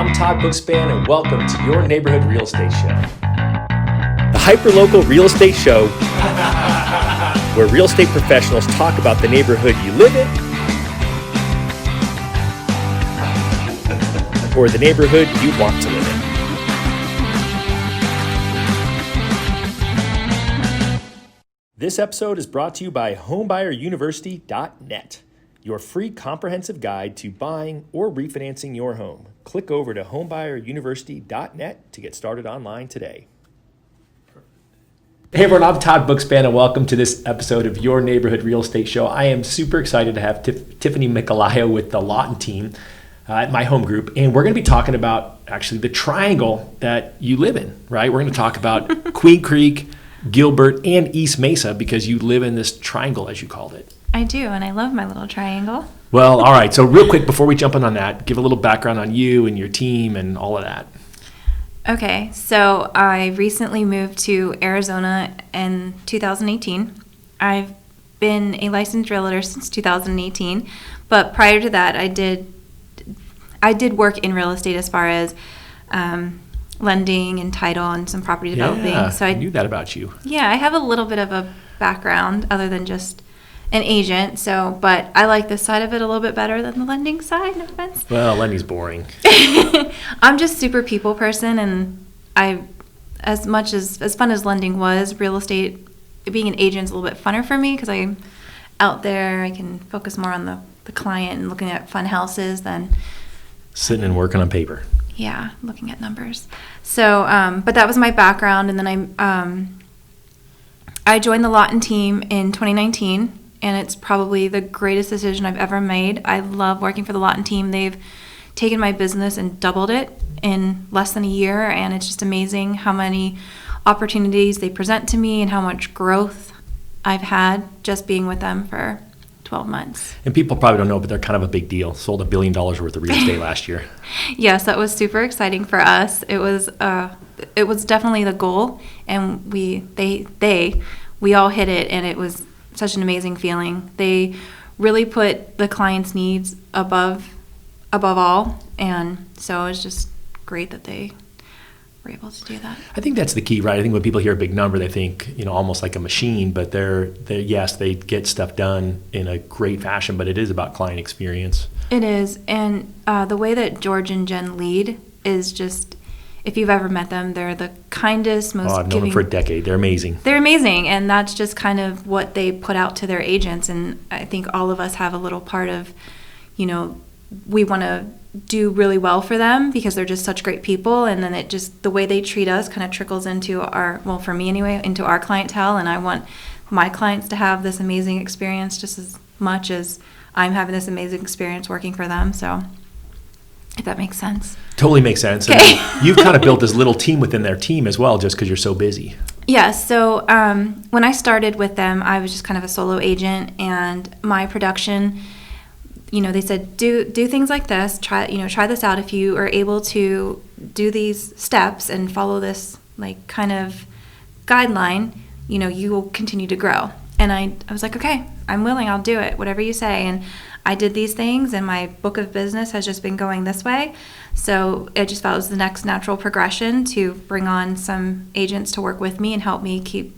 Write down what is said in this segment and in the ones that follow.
I'm Todd Bookspan, and welcome to your neighborhood real estate show. The hyperlocal real estate show where real estate professionals talk about the neighborhood you live in or the neighborhood you want to live in. This episode is brought to you by homebuyeruniversity.net, your free comprehensive guide to buying or refinancing your home. Click over to homebuyeruniversity.net to get started online today. Hey everyone, I'm Todd Bookspan, and welcome to this episode of Your Neighborhood Real Estate Show. I am super excited to have Tiffany Mickolio with the Lawton team at my home group, and we're going to be talking about actually the triangle that you live in, right? We're going to talk about Queen Creek, Gilbert, and East Mesa because you live in this triangle, as you called it. I do, and I love my little triangle. Well, all right. So real quick, before we jump in on that, give a little background on you and your team and all of that. Okay, so I recently moved to Arizona in 2018. I've been a licensed realtor since 2018, but prior to that, I did work in real estate as far as lending and title and some property developing. Yeah, so I knew that about you. Yeah, I have a little bit of a background other than just an agent, but I like this side of it a little bit better than the lending side, no offense. Well, lending's boring. I'm just super people person, and as fun as lending was, real estate, being an agent is a little bit funner for me because I'm out there, I can focus more on the client and looking at fun houses than sitting and working on paper. Yeah, looking at numbers. So, but that was my background, and then I joined the Lawton team in 2019. And it's probably the greatest decision I've ever made. I love working for the Lawton team. They've taken my business and doubled it in less than a year, and it's just amazing how many opportunities they present to me and how much growth I've had just being with them for 12 months. And people probably don't know, but they're kind of a big deal. Sold $1 billion worth of real estate last year. Yes, that was super exciting for us. It was definitely the goal, and we all hit it, and it was such an amazing feeling. They really put the client's needs above all, and so it's just great that they were able to do that. I think that's the key, right? I think when people hear a big number, they think, almost like a machine, but yes, they get stuff done in a great fashion, but it is about client experience. It is, and the way that George and Jen lead is just, if you've ever met them, they're the kindest, most I've known them for a decade. They're amazing. They're amazing, and that's just kind of what they put out to their agents. And I think all of us have a little part of, we want to do really well for them because they're just such great people. And then the way they treat us kind of trickles into for me anyway, into our clientele. And I want my clients to have this amazing experience just as much as I'm having this amazing experience working for them. So, if that makes sense. Totally makes sense. Okay. And you've kind of built this little team within their team as well, just because you're so busy. Yeah. So when I started with them, I was just kind of a solo agent, and my production, they said do things like this. Try this out. If you are able to do these steps and follow this kind of guideline, you will continue to grow. And I was like, okay, I'm willing. I'll do it. Whatever you say. And I did these things, and my book of business has just been going this way. So I just felt it was the next natural progression to bring on some agents to work with me and help me keep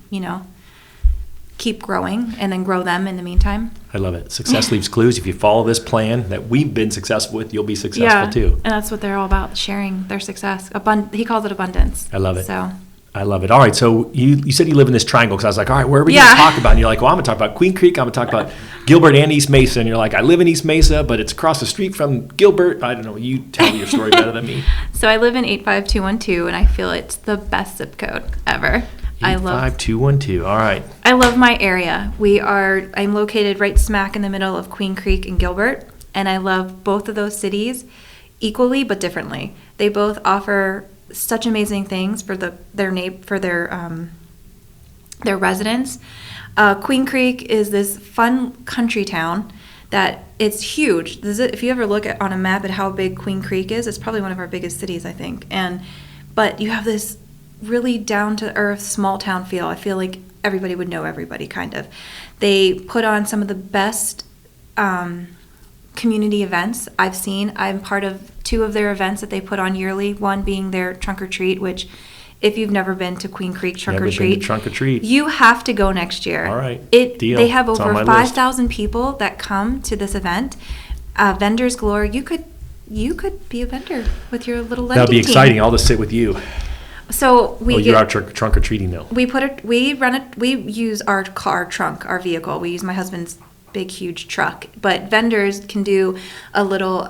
growing and then grow them in the meantime. I love it. Success leaves clues. If you follow this plan that we've been successful with, you'll be successful too. And that's what they're all about, sharing their success. He calls it abundance. I love it. So I love it. All right, so you said you live in this triangle, because I was like, all right, where are we going to talk about? And you're like, well, I'm going to talk about Queen Creek. I'm going to talk about Gilbert and East Mesa. And you're like, I live in East Mesa, but it's across the street from Gilbert. I don't know. You tell your story better than me. So I live in 85212, and I feel it's the best zip code ever. 85212. All right. I love my area. I'm located right smack in the middle of Queen Creek and Gilbert, and I love both of those cities equally but differently. They both offer such amazing things for their residents. Queen Creek is this fun country town that it's huge. If you ever look on a map at how big Queen Creek is, it's probably one of our biggest cities, I think. But you have this really down-to-earth, small-town feel. I feel like everybody would know everybody, kind of. They put on some of the best community events I've seen. I'm part of 2 of their events that they put on yearly, one being their trunk or treat, which if you've never been to Queen Creek trunk or treat, you have to go next year. All right. Deal. They have over 5,000 people that come to this event. Vendors galore. You could be a vendor with your little lending That'd be exciting. team. I'll just sit with you. So you're out trunk or treating though. We use our trunk, our vehicle. We use my husband's big, huge truck. But vendors can do a little.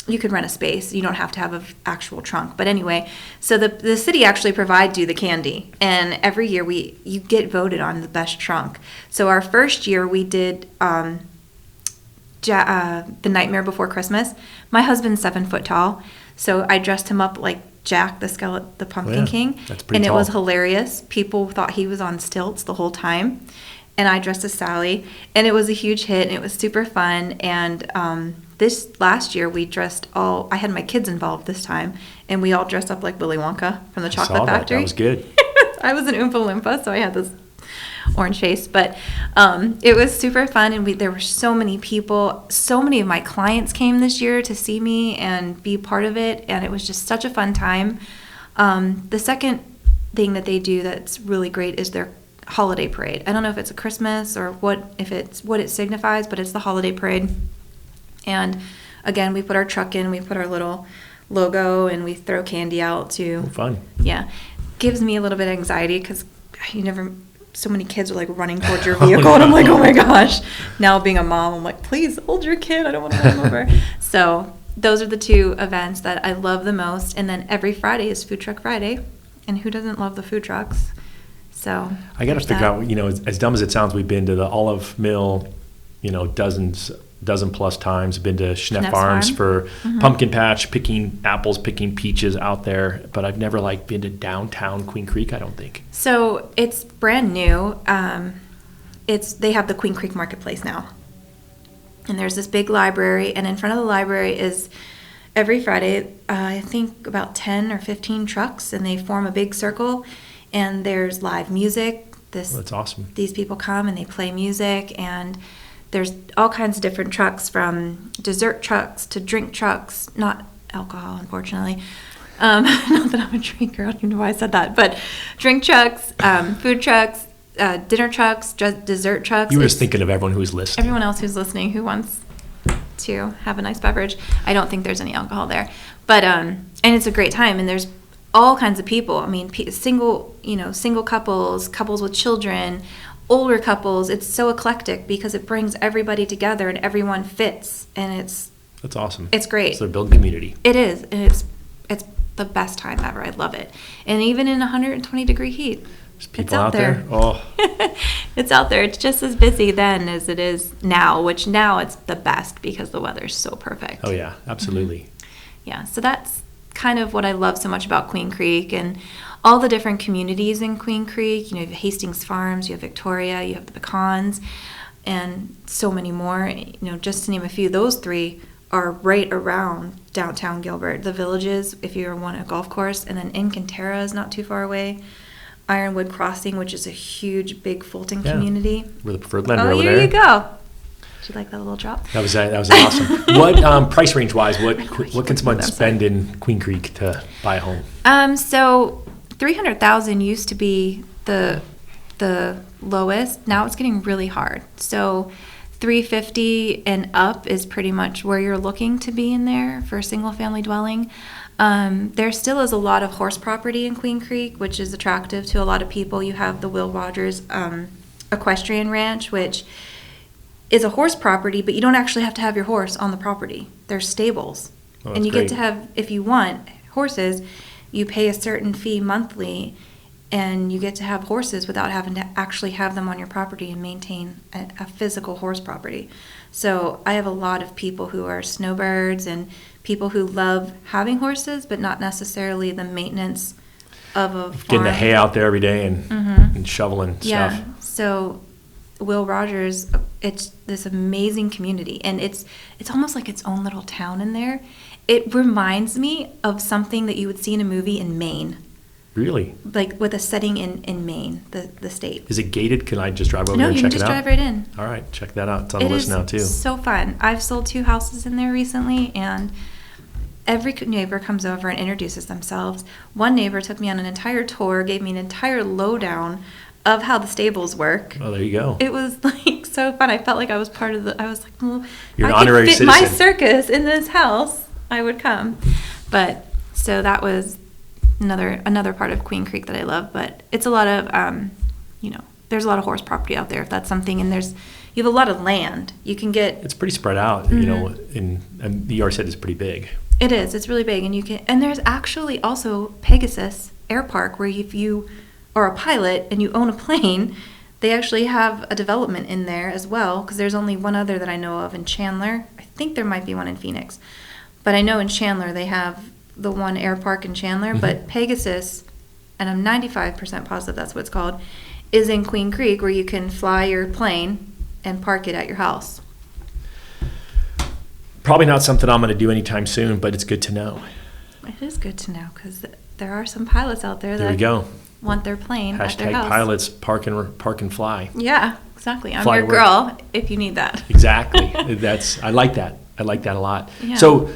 You could rent a space. You don't have to have an actual trunk. But anyway, so the city actually provides you the candy, and every year you get voted on the best trunk. So our first year we did The Nightmare Before Christmas. My husband's 7 foot tall, so I dressed him up like Jack the Pumpkin King, that's pretty and tall. It was hilarious. People thought he was on stilts the whole time, and I dressed as Sally, and it was a huge hit, and it was super fun. And this last year I had my kids involved this time, and we all dressed up like Willy Wonka from the Chocolate Factory. That was good. I was an Oompa Loompa, so I had this orange face, but it was super fun, and there were so many people. So many of my clients came this year to see me and be part of it, and it was just such a fun time. The second thing that they do that's really great is their holiday parade. I don't know if it's a Christmas or what it signifies, but it's the holiday parade. And again, we put our truck in, we put our little logo, and we throw candy out too. Fun. Yeah. Gives me a little bit of anxiety because so many kids are like running towards your vehicle, and I'm like, oh my gosh. Now being a mom, I'm like, please hold your kid. I don't want to run him over. So those are the 2 events that I love the most. And then every Friday is Food Truck Friday. And who doesn't love the food trucks? So I got to figure out, as dumb as it sounds, we've been to the Olive Mill, dozen plus times. Been to Schnepp Farms for pumpkin patch, picking apples, picking peaches out there. But I've never been to downtown Queen Creek, I don't think. So it's brand new. They have the Queen Creek Marketplace now. And there's this big library, and in front of the library is every Friday, I think about 10 or 15 trucks, and they form a big circle, and there's live music. That's awesome. These people come and they play music, and there's all kinds of different trucks, from dessert trucks to drink trucks, not alcohol, unfortunately. Not that I'm a drinker, I don't even know why I said that, but drink trucks, food trucks, dinner trucks, dessert trucks. You were just thinking of everyone who's listening. Everyone else who's listening who wants to have a nice beverage. I don't think there's any alcohol there, but and it's a great time, and there's all kinds of people. I mean, single couples with children, older couples. It's so eclectic because it brings everybody together and everyone fits, and that's awesome. It's great. So they're building community. It is, and it's the best time ever. I love it. And even in 120-degree heat, there's people out there. Oh, it's out there. It's just as busy then as it is now, which now it's the best because the weather's so perfect. Oh yeah, absolutely. Mm-hmm. Yeah, so that's kind of what I love so much about Queen Creek and all the different communities in Queen Creek. You have Hastings Farms, you have Victoria, you have the Pecans, and so many more. Just to name a few, those 3 are right around downtown Gilbert. The Villages, if you want a golf course, and then Encanterra is not too far away. Ironwood Crossing, which is a huge, big Fulton community. We're the preferred lender over there. there. Here you go. Did you like that little drop? That was awesome. What price range wise? What can someone spend in Queen Creek to buy a home? So $300,000 used to be the lowest. Now it's getting really hard. So $350,000 and up is pretty much where you're looking to be in there for a single family dwelling. There still is a lot of horse property in Queen Creek, which is attractive to a lot of people. You have the Will Rogers Equestrian Ranch, which is a horse property, but you don't actually have to have your horse on the property. There's stables. Oh, and you great. get to have, if you want horses, you pay a certain fee monthly, and you get to have horses without having to actually have them on your property and maintain a physical horse property. So I have a lot of people who are snowbirds and people who love having horses, but not necessarily the maintenance of a farm. Getting the hay out there every day and shoveling stuff. Yeah, so Will Rogers, it's this amazing community, and it's almost like its own little town in there. It reminds me of something that you would see in a movie in Maine. Really? Like with a setting in Maine, the state. Is it gated? Can I just drive over No, there and you check can it just out? drive right in. All right, check that out. It's on the list now too. It is so fun. I've sold 2 houses in there recently, and every neighbor comes over and introduces themselves. One neighbor took me on an entire tour, gave me an entire lowdown of how the stables work. Oh, there you go. It was like so fun. I felt like I was part of I was like, well, You're an I honorary could fit citizen. my circus in this house, I would come. But so that was another part of Queen Creek that I love. But it's a lot of, there's a lot of horse property out there if that's something. And you have a lot of land. You can get. It's pretty spread out, and the yard set is pretty big. It is. It's really big. And there's actually also Pegasus Air Park where if you are a pilot and you own a plane, they actually have a development in there as well, because there's only one other that I know of in Chandler. I think there might be one in Phoenix. But I know in Chandler they have the one air park in Chandler, but Pegasus, and I'm 95% positive that's what it's called, is in Queen Creek where you can fly your plane and park it at your house. Probably not something I'm going to do anytime soon, but it's good to know. It is good to know because there are some pilots out there There we that go. want their plane at their Hashtag house. pilots park and fly. Yeah, exactly. I'm Fly your to work. girl if you need that. Exactly. I like that. I like that a lot. Yeah. So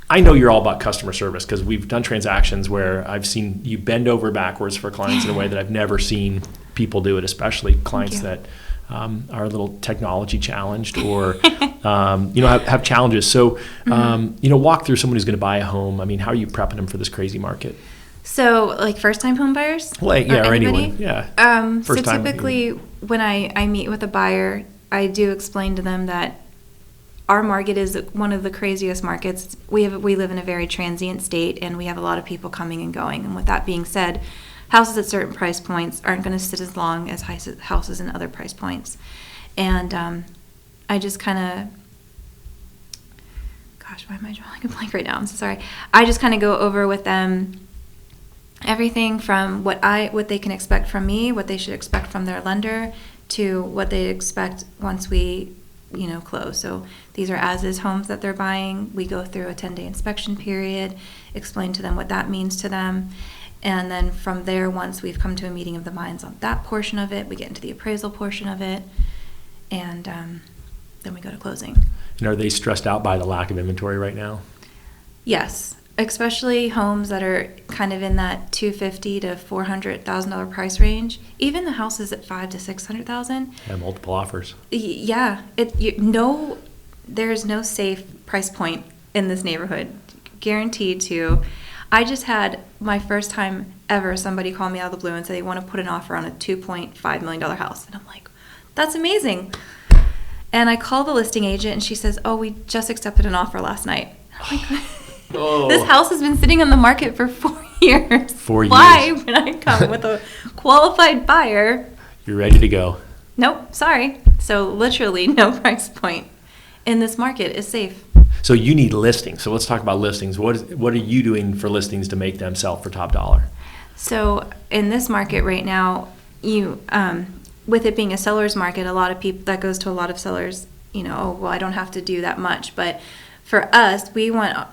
I know you're all about customer service because we've done transactions where I've seen you bend over backwards for clients in a way that I've never seen people do it, especially clients that are a little technology challenged or have challenges. So walk through someone who's going to buy a home. I mean, how are you prepping them for this crazy market? So, like first-time home buyers? Well, yeah, or anybody? Anyone. Yeah. So First time, typically, when I meet with a buyer, I do explain to them that our market is one of the craziest markets. We live in a very transient state, and we have a lot of people coming and going. And with that being said, houses at certain price points aren't going to sit as long as houses in other price points. And I just kind of, gosh, why am I drawing a blank right now? I'm so sorry. I just kind of go over with them everything from what they can expect from me, what they should expect from their lender, to what they expect once we close. So these are as-is homes that they're buying. We go through a 10-day inspection period, explain to them what that means to them. And then from there, once we've come to a meeting of the minds on that portion of it, we get into the appraisal portion of it, and then we go to closing. And are they stressed out by the lack of inventory right now? Yes, especially homes that are kind of in that $250,000 to $400,000 price range. Even the houses at $500,000 to $600,000. Yeah, multiple offers. Yeah, there's no safe price point in this neighborhood, guaranteed to. I just had my first time ever somebody call me out of the blue and say they want to put an offer on a $2.5 million house. And I'm like, that's amazing. And I call the listing agent and she says, oh, we just accepted an offer last night. I'm like, this house has been sitting on the market for 4 years. 4 years. Why, when I come with a qualified buyer? You're ready to go. Nope, sorry. So literally no price point in this market is safe. So you need listings. So let's talk about listings. What are you doing for listings to make them sell for top dollar? So in this market right now, with it being a seller's market, a lot of people, that goes to a lot of sellers, I don't have to do that much. But for us, we want,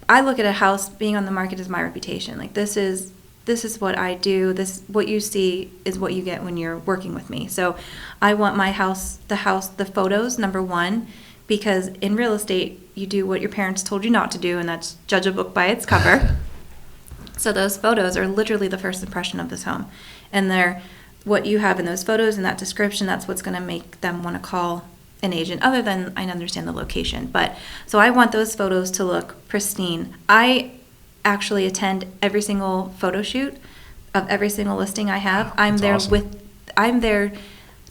I look at a house being on the market as my reputation. Like this is what I do. What you see is what you get when you're working with me. So I want the photos, number one, because in real estate, you do what your parents told you not to do, and that's judge a book by its cover. So those photos are literally the first impression of this home. And they're what you have in those photos and that description, that's what's going to make them want to call an agent, other than I understand the location. But so I want those photos to look pristine. I actually attend every single photo shoot of every single listing I have. I'm there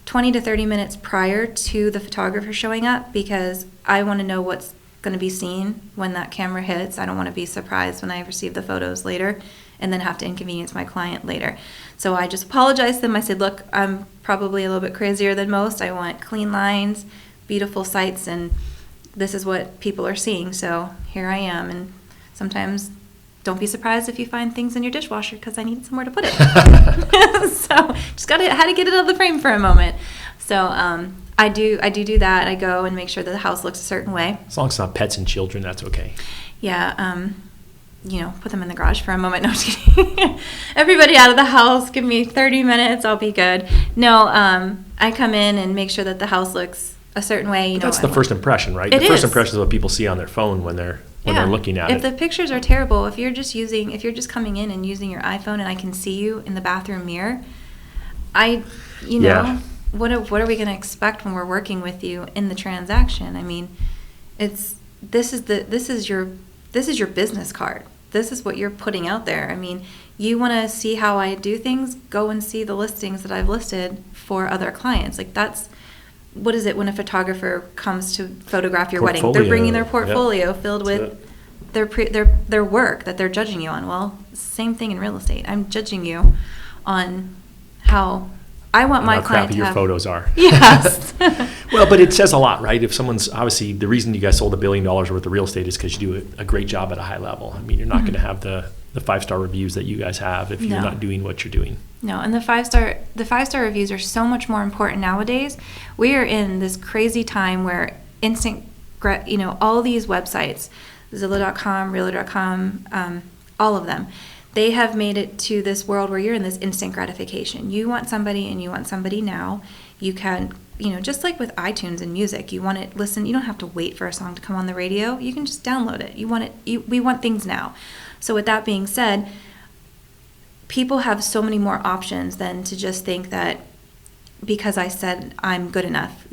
20 to 30 minutes prior to the photographer showing up because I want to know what's going to be seen when that camera hits. I don't want to be surprised when I receive the photos later and then have to inconvenience my client later. So I just apologized to them. I said, look, I'm probably a little bit crazier than most. I want clean lines, beautiful sights, and this is what people are seeing. So here I am. And sometimes don't be surprised if you find things in your dishwasher because I need somewhere to put it. So just had to get it out of the frame for a moment. So I do that. I go and make sure that the house looks a certain way. As long as it's not pets and children, that's okay. Yeah. put them in the garage for a moment. No, I'm just kidding. Everybody out of the house, give me 30 minutes, I'll be good. No, I come in and make sure that the house looks a certain way. That's the first impression, right? It the first is. impression is what people see on their phone when they're looking at it. If the pictures are terrible, if you're just coming in and using your iPhone and I can see you in the bathroom mirror, what are we going to expect when we're working with you in the transaction? I mean, this is your business card. This is what you're putting out there. I mean, you want to see how I do things? Go and see the listings that I've listed for other clients. Like what is it when a photographer comes to photograph your wedding? They're bringing their portfolio filled with their work that they're judging you on. Well, same thing in real estate. I'm judging you on how I want my client to have. How crappy your photos are. Yes. Well, but it says a lot, right? If someone's, obviously, the reason you guys sold $1 billion worth of real estate is because you do a great job at a high level. I mean, you're not going to have the 5-star reviews that you guys have if you're not doing what you're doing. No, and the 5-star reviews are so much more important nowadays. We are in this crazy time where all these websites, Zillow.com, Realtor.com, all of them, they have made it to this world where you're in this instant gratification. You want somebody and you want somebody now. You can, just like with iTunes and music, you want it, listen, you don't have to wait for a song to come on the radio. You can just download it. We want things now. So with that being said, people have so many more options than to just think that because I said I'm good enough.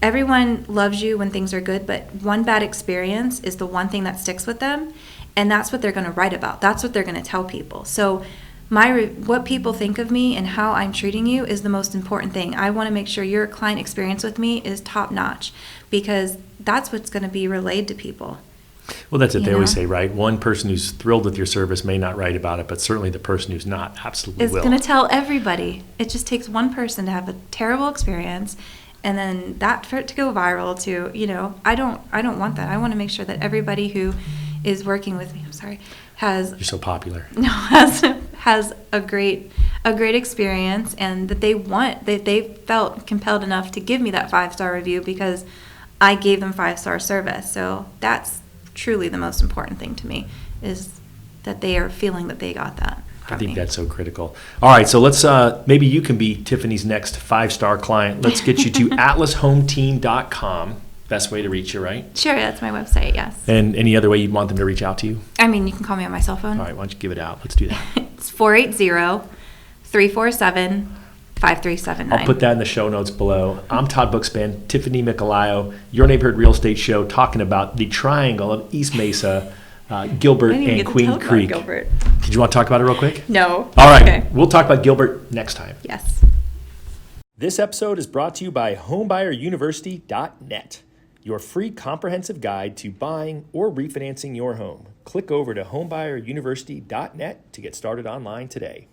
Everyone loves you when things are good, but one bad experience is the one thing that sticks with them. And that's what they're going to write about. That's what they're going to tell people. So what people think of me and how I'm treating you is the most important thing. I want to make sure your client experience with me is top notch because that's what's going to be relayed to people. Well, that's it. They always say, right? One person who's thrilled with your service may not write about it, but certainly the person who's not absolutely will. It's going to tell everybody. It just takes one person to have a terrible experience, and then that for it to go viral to, I don't want that. I want to make sure that everybody who is working with me, you're so popular. No, has a great experience, and that they felt compelled enough to give me that 5-star review because I gave them 5-star service. So that's truly the most important thing to me is that they are feeling that they got that. I think that's so critical. All right, so let's maybe you can be Tiffany's next 5-star client. Let's get you to atlashometeam.com. Best way to reach you, right? Sure, that's my website, yes. And any other way you'd want them to reach out to you? I mean, you can call me on my cell phone. All right, why don't you give it out? Let's do that. It's 480-347-5379. I'll put that in the show notes below. I'm Todd Bookspan, Tiffany Mickolio, Your Neighborhood Real Estate Show, talking about the triangle of East Mesa, Gilbert, and Queen Creek. Gilbert. Did you want to talk about it real quick? No. All right, okay. We'll talk about Gilbert next time. Yes. This episode is brought to you by homebuyeruniversity.net. Your free comprehensive guide to buying or refinancing your home. Click over to homebuyeruniversity.net to get started online today.